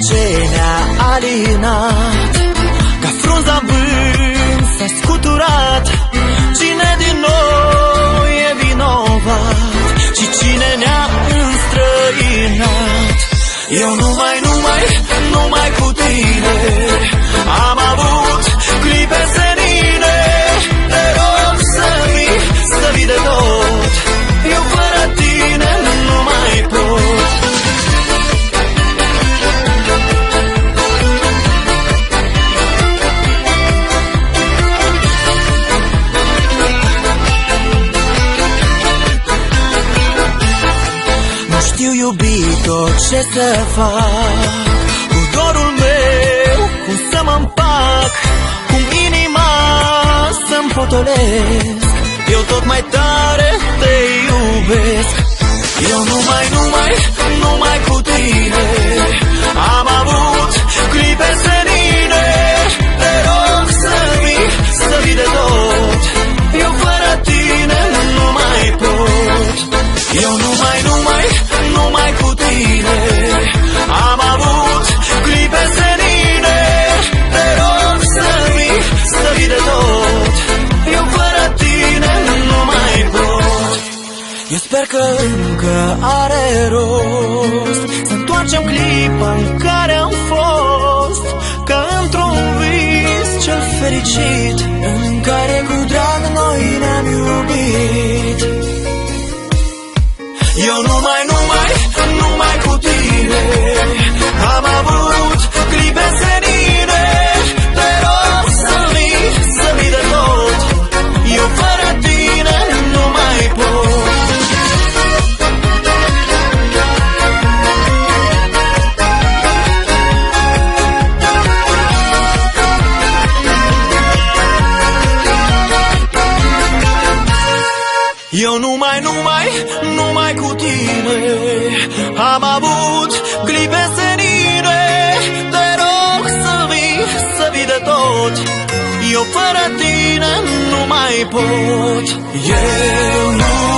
ce ne-a alinat. Ca frunza în vânt s-a scuturat. Cine din noi e vinovat și cine ne-a înstrăinat? Eu numai cu tine am avut clipe senine. Te rog să vii de tot. Eu fără tine nu mai pot. Nu știu, iubito, ce să fac cu dorul meu, cum să mă împac, cum inima să-mi potolesc. Eu tot mai tare te iubesc. Eu numai cu tine am avut clipe senine. Te rog să vii de tot. Eu fără tine nu mai pot. Eu numai cu tine am avut clipe senine. Te rog să vii de tot. Eu fără tine nu mai pot. Eu sper că încă are rost să întoarcem clipa în care am fost, ca într-un vis cel fericit în care cu drag noi ne-am iubit. Eu numai cu tine am avut clipe senine. Te rog să vii de tot. Eu fără tine nu mai pot. Eu numai cu tine am avut clipe senine. Te rog să vii de tot. Eu fără tine nu mai pot. Eu nu